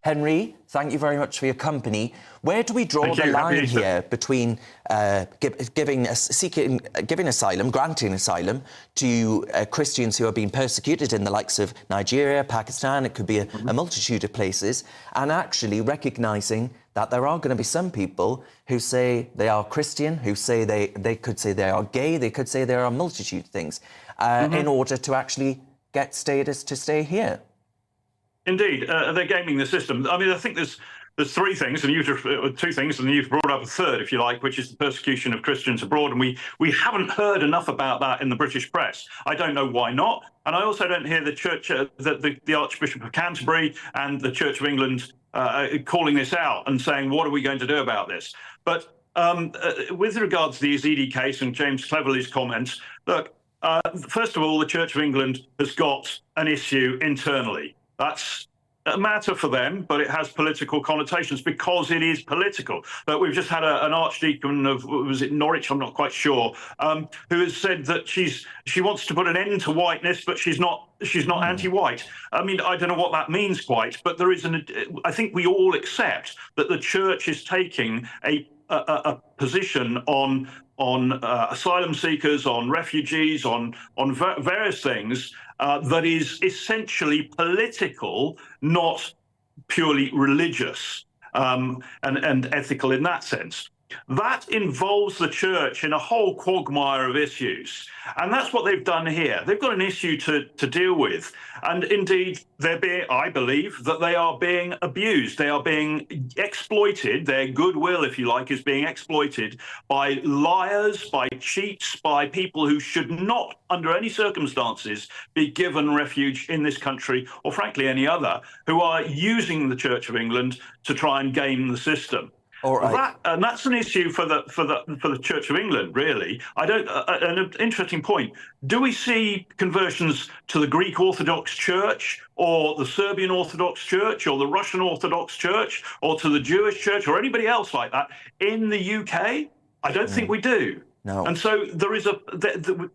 Henry, thank you very much for your company. Where do we draw the line here between giving asylum, granting asylum to Christians who are being persecuted in the likes of Nigeria, Pakistan, it could be a multitude of places, and actually recognising that there are going to be some people who say they are Christian, who say they could say they are gay, they could say there are a multitude of things, in order to actually get status to stay here? Indeed, they're gaming the system. I mean, I think there's three things, and two things, and you've brought up a third, if you like, which is the persecution of Christians abroad. And we haven't heard enough about that in the British press. I don't know why not. And I also don't hear the Church, the Archbishop of Canterbury and the Church of England calling this out and saying, what are we going to do about this? But with regards to the Yazidi case and James Cleverly's comments, look, first of all, the Church of England has got an issue internally. That's a matter for them, but it has political connotations because it is political. But we've just had an archdeacon of, was it Norwich? I'm not quite sure, who has said that she wants to put an end to whiteness, but she's not anti-white. I mean, I don't know what that means quite, but there is I think we all accept that the church is taking a position on asylum seekers, on refugees, on various things that is essentially political, not purely religious and ethical in that sense. That involves the church in a whole quagmire of issues. And that's what they've done here. They've got an issue to deal with. And indeed, I believe that they are being abused. They are being exploited. Their goodwill, if you like, is being exploited by liars, by cheats, by people who should not, under any circumstances, be given refuge in this country, or frankly, any other, who are using the Church of England to try and game the system. All right. And that's an issue for the Church of England, really. An interesting point. Do we see conversions to the Greek Orthodox Church, or the Serbian Orthodox Church, or the Russian Orthodox Church, or to the Jewish Church, or anybody else like that in the UK? I don't think we do. No. And so there is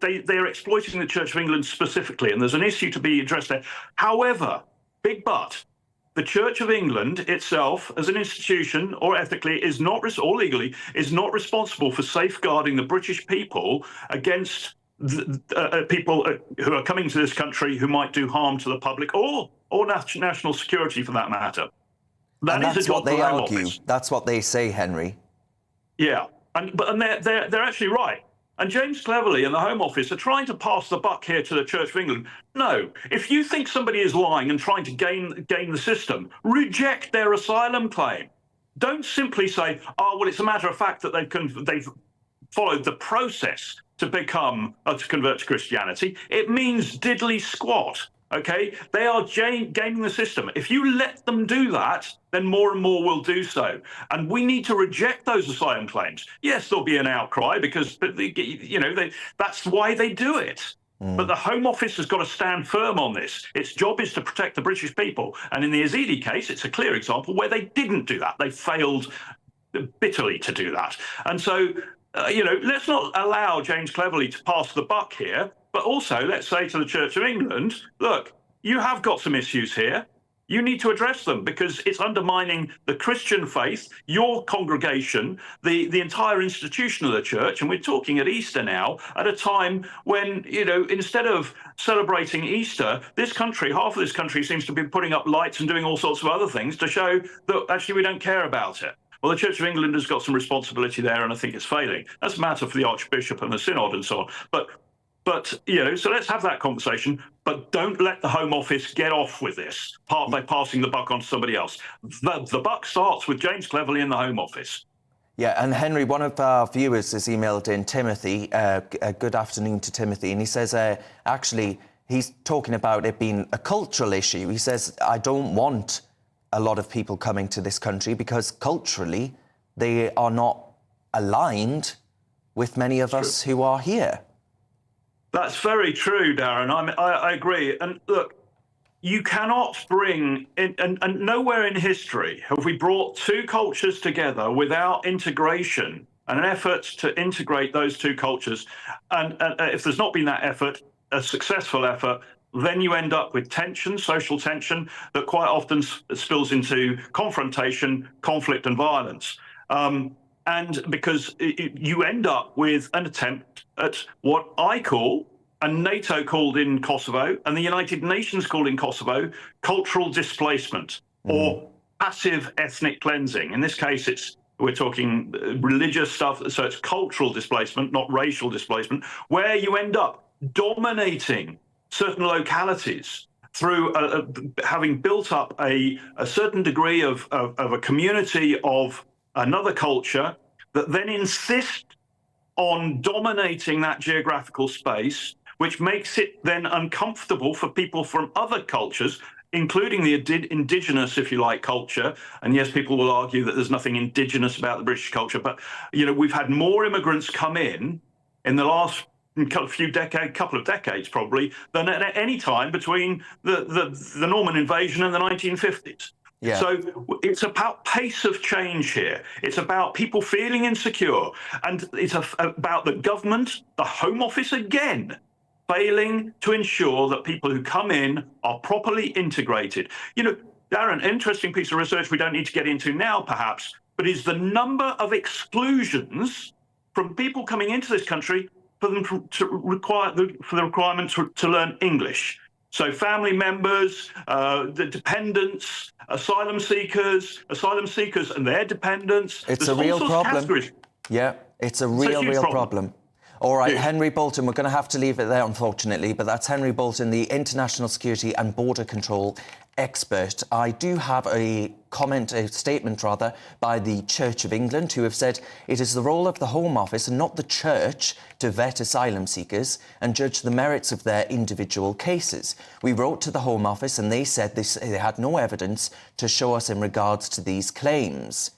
they are exploiting the Church of England specifically, and there's an issue to be addressed there. However, big but. The Church of England itself, as an institution, or ethically, or legally, is not responsible for safeguarding the British people against people who are coming to this country who might do harm to the public or national security, for that matter. That's what they argue. That's what they say, Henry. Yeah, and they're actually right. And James Cleverly and the Home Office are trying to pass the buck here to the Church of England. No, if you think somebody is lying and trying to game the system, reject their asylum claim. Don't simply say, oh, well, it's a matter of fact that they've followed the process to convert to Christianity. It means diddly squat. OK, they are gaming the system. If you let them do that, then more and more will do so. And we need to reject those asylum claims. Yes, there'll be an outcry because, that's why they do it. But the Home Office has got to stand firm on this. Its job is to protect the British people. And in the Yazidi case, it's a clear example where they didn't do that. They failed bitterly to do that. And so, let's not allow James Cleverly to pass the buck here. But also, let's say to the Church of England, look, you have got some issues here. You need to address them because it's undermining the Christian faith, your congregation, the entire institution of the church. And we're talking at Easter now, at a time when, instead of celebrating Easter, this country, half of this country seems to be putting up lights and doing all sorts of other things to show that actually we don't care about it. Well, the Church of England has got some responsibility there, and I think it's failing. That's a matter for the Archbishop and the Synod and so on. But so let's have that conversation, but don't let the Home Office get off with this by passing the buck on to somebody else. The buck starts with James Cleverly in the Home Office. Yeah, and Henry, one of our viewers has emailed in, Timothy, good afternoon to Timothy, and he says, actually, he's talking about it being a cultural issue. He says, I don't want a lot of people coming to this country because culturally they are not aligned with many of us who are here. That's very true, Darren. I agree. And look, you cannot bring in, and nowhere in history have we brought two cultures together without integration and an effort to integrate those two cultures. And if there's not been that effort, a successful effort, then you end up with tension, social tension, that quite often spills into confrontation, conflict, and violence. And because you end up with an attempt at what I call, and NATO called in Kosovo, and the United Nations called in Kosovo, cultural displacement or passive ethnic cleansing. In this case, we're talking religious stuff, so it's cultural displacement, not racial displacement, where you end up dominating certain localities through having built up a certain degree of a community of another culture that then insist on dominating that geographical space, which makes it then uncomfortable for people from other cultures, including the indigenous, if you like, culture. And yes, people will argue that there's nothing indigenous about the British culture, but we've had more immigrants come in the last couple of decades probably, than at any time between the Norman invasion and the 1950s. Yeah. So it's about pace of change here. It's about people feeling insecure. And it's about the government, the Home Office again, failing to ensure that people who come in are properly integrated. Darren, interesting piece of research we don't need to get into now, perhaps, but is the number of exclusions from people coming into this country for the requirement to learn English. So family members, the dependents, asylum seekers and their dependents. It's a real problem. Yeah, it's a real problem. All right, yeah. Henry Bolton, we're going to have to leave it there, unfortunately, but that's Henry Bolton, the International Security and Border Control expert. I do have a statement by the Church of England, who have said it is the role of the Home Office and not the Church to vet asylum seekers and judge the merits of their individual cases. We wrote to the Home Office and they said they had no evidence to show us in regards to these claims.